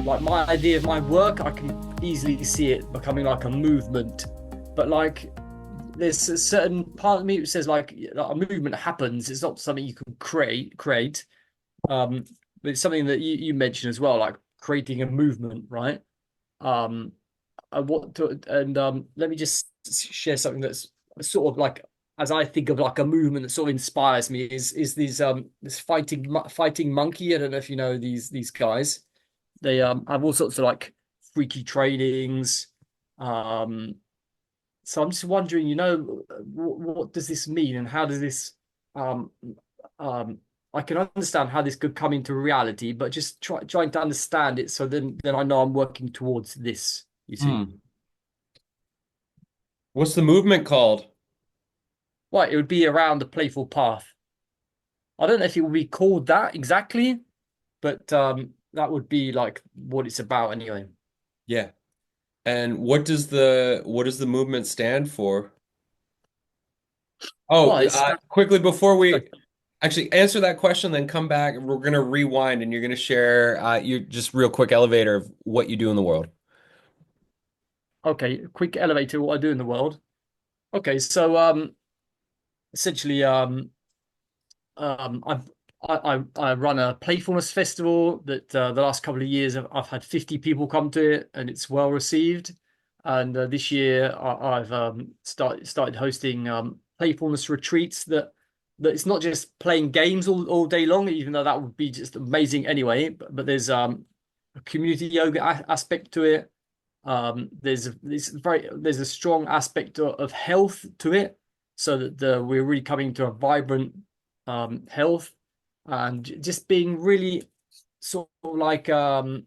like my idea of my work, I can easily see it becoming like a movement. But like there's a certain part of me that says like a movement happens. It's not something you can create. Um, but it's something that you mentioned as well, like creating a movement, right? Um, I want to, and let me just share something that's sort of like as I think of like a movement that sort of inspires me is these this fighting monkey. I don't know if you know these guys. They have all sorts of like freaky trainings. Um, so I'm just wondering, what does this mean, and how does this um um I can understand how this could come into reality, but just trying to understand it so then I know I'm working towards this, you see. Hmm. What's the movement called? Well, it would be around the playful path. I don't know if it would be called that exactly, but that would be like what it's about anyway. Yeah. And what does the movement stand for? Oh, Well, it's quickly before like, we actually answer that question, then come back. We're gonna rewind, and you're gonna share you just real quick elevator of what you do in the world. okay, quick elevator, what I do in the world. Okay, so essentially I've I run a playfulness festival that the last couple of years I've had 50 people come to it and it's well received. And this year I've started hosting playfulness retreats that it's not just playing games all day long, even though that would be just amazing anyway. But there's a community yoga aspect to it. There's a strong aspect of health to it, so that we're really coming to a vibrant health and just being really sort of like in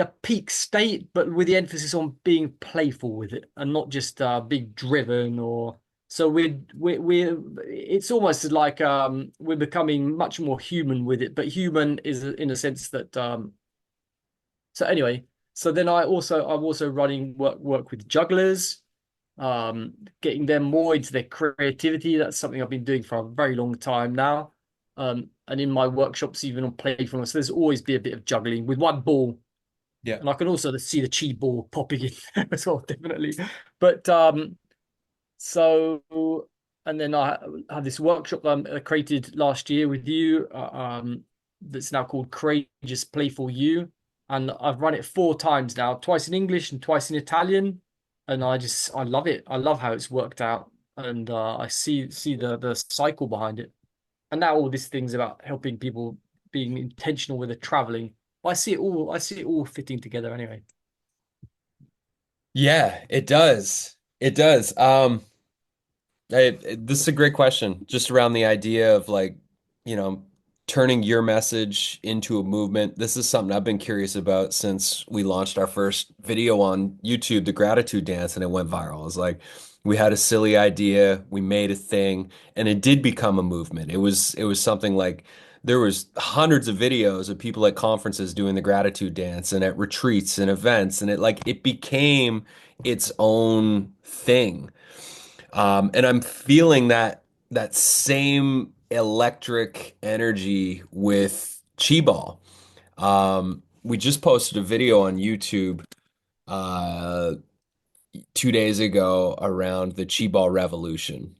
a peak state, but with the emphasis on being playful with it and not just being driven or so we're it's almost like we're becoming much more human with it, but human is in a sense that so anyway, so then I'm also running work with jugglers, getting them more into their creativity. That's something I've been doing for a very long time now. And in my workshops, even on playfulness, there's always be a bit of juggling with one ball, Yeah. and I can also see the chi ball popping in there as well, definitely. But so and then I have this workshop I created last year with you, that's now called Courageous Playful You, and I've run it 4 times now, twice in English and twice in Italian, and I love it. I love how it's worked out, and I see the cycle behind it, and now all these things about helping people being intentional with the traveling. I see it all fitting together anyway. Yeah, it does. It does. This is a great question, just around the idea of like, you know, turning your message into a movement. This is something I've been curious about since we launched our first video on YouTube, the gratitude dance, and it went viral. It was like we had a silly idea, we made a thing, and it did become a movement. It was something like there was hundreds of videos of people at conferences doing the gratitude dance and at retreats and events, and it became its own thing. And I'm feeling that same electric energy with Chi Ball. We just posted a video on YouTube uh, 2 days ago around the Chi Ball revolution.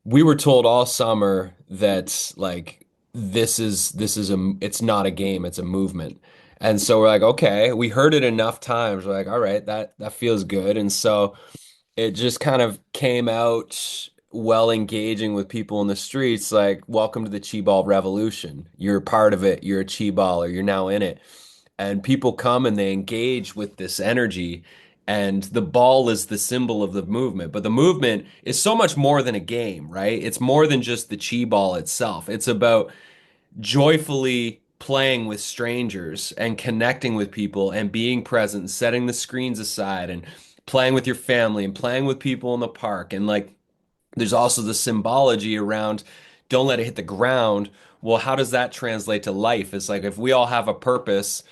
We were told all summer that like this is it's not a game, it's a movement. And so we're like, okay, we heard it enough times. We're like, all right, that feels good. And so it just kind of came out well engaging with people in the streets, like, welcome to the Chi Ball revolution. You're a part of it. You're a Chi Baller. You're now in it. And people come and they engage with this energy. And the ball is the symbol of the movement. But the movement is so much more than a game, right? It's more than just the Chi Ball itself. It's about joyfully playing with strangers and connecting with people and being present, setting the screens aside and playing with your family and playing with people in the park. And like, there's also the symbology around don't let it hit the ground. Well, how does that translate to life? It's like if we all have a purpose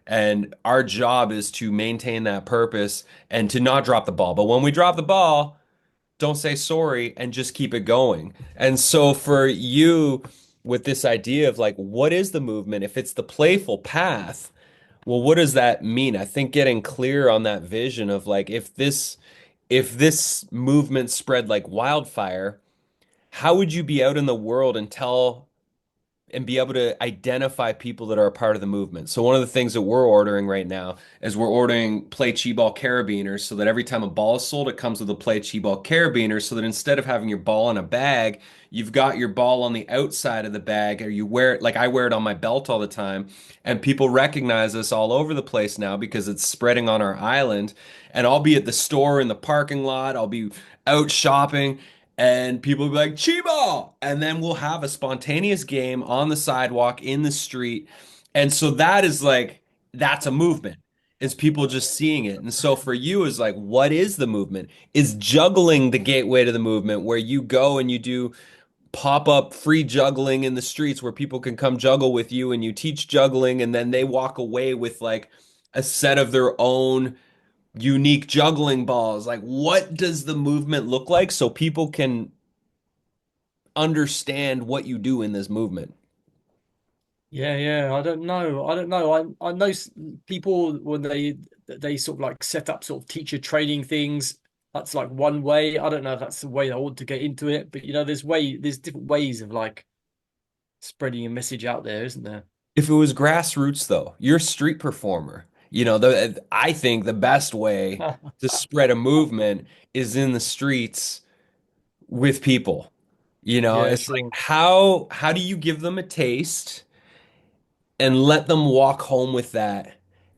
and our job is to maintain that purpose and to not drop the ball. But when we drop the ball, don't say sorry and just keep it going. And so for you, with this idea of like, what is the movement? If it's the playful path, well, what does that mean? I think getting clear on that vision of like, if this movement spread like wildfire, how would you be out in the world and be able to identify people that are a part of the movement? So one of the things that we're ordering right now is we're ordering play chi ball carabiners so that every time a ball is sold, it comes with a play chi ball carabiner so that instead of having your ball in a bag, you've got your ball on the outside of the bag, or you wear it like I wear it on my belt all the time. And people recognize us all over the place now because it's spreading on our island. And I'll be at the store in the parking lot, I'll be out shopping, and people will be like, Chiba! And then we'll have a spontaneous game on the sidewalk, in the street. And so that is like, that's a movement. Is people just seeing it. And so for you is like, what is the movement? Is juggling the gateway to the movement where you go and you do pop-up free juggling in the streets where people can come juggle with you and you teach juggling and then they walk away with like a set of their own unique juggling balls. Like, what does the movement look like so people can understand what you do in this movement? Yeah, yeah. I don't know. I don't know. I know people when they sort of like set up sort of teacher training things. That's like one way. I don't know if that's the way I want to get into it, but there's different ways of like spreading a message out there, isn't there? If it was grassroots, though, you're a street performer. I think the best way to spread a movement is in the streets with people. Yeah, It's like sure. how do you give them a taste and let them walk home with that,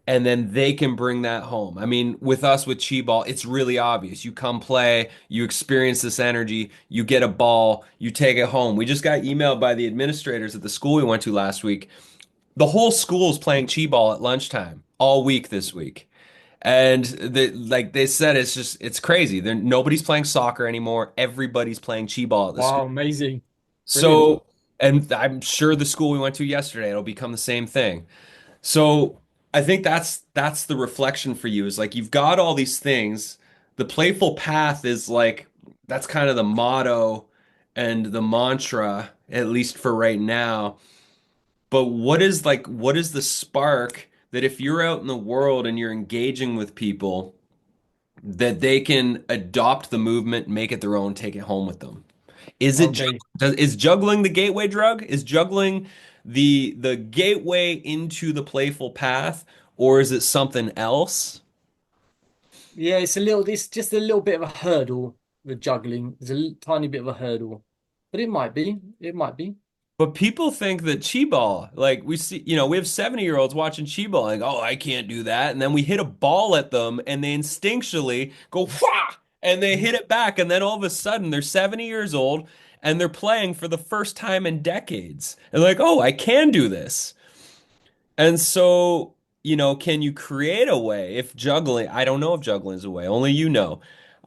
and then they can bring that home. I mean, with us with Chi Ball, it's really obvious. You come play, you experience this energy, you get a ball, you take it home. We just got emailed by the administrators at the school we went to last week. The whole school is playing Chi Ball at lunchtime all week this week. And like they said, it's crazy. Nobody's playing soccer anymore. Everybody's playing Chi Ball at the school. Wow, amazing. Brilliant. So, and I'm sure the school we went to yesterday, it'll become the same thing. So I think that's the reflection for you is like you've got all these things. The playful path is like that's kind of the motto and the mantra, at least for right now. But what is the spark that if you're out in the world and you're engaging with people, that they can adopt the movement, make it their own, take it home with them? Okay. Is juggling the gateway drug? Is juggling the gateway into the playful path, or is it something else? Yeah, it's just a little bit of a hurdle, the juggling. It's a tiny bit of a hurdle. But it might be. It might be. But people think that chi ball, like we see, we have 70-year-olds watching chi ball, like, oh, I can't do that. And then we hit a ball at them and they instinctually go, wha! And they hit it back. And then all of a sudden they're 70 years old and they're playing for the first time in decades. And like, oh, I can do this. And so, can you create a way if juggling, I don't know if juggling is a way, only you know.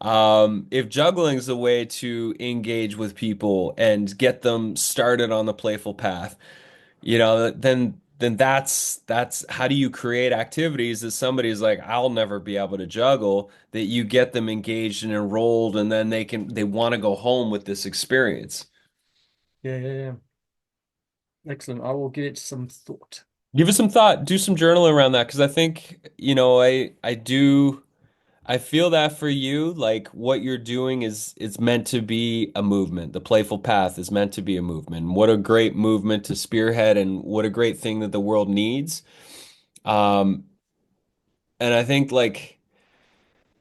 If juggling is a way to engage with people and get them started on the playful path, then that's how do you create activities that somebody's like, I'll never be able to juggle, that you get them engaged and enrolled, and then they want to go home with this experience. Yeah, yeah, yeah. Excellent. I will give it some thought. Give it some thought, do some journaling around that because I think, I feel that for you, like what you're doing is it's meant to be a movement. The playful path is meant to be a movement. What a great movement to spearhead and what a great thing that the world needs. Um, and I think like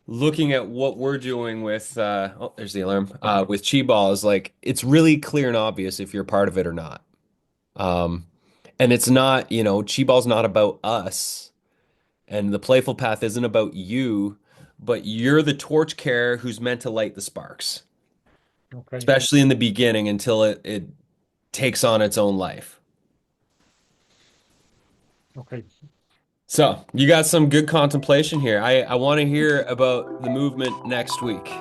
looking at what we're doing with oh, there's the alarm. With Chi Ball is like it's really clear and obvious if you're part of it or not. Um, and it's not, Chi Ball's not about us. And the playful path isn't about you, but you're the torch carrier who's meant to light the sparks, Okay. especially in the beginning until it takes on its own life. Okay. So you got some good contemplation here. I want to hear about the movement next week.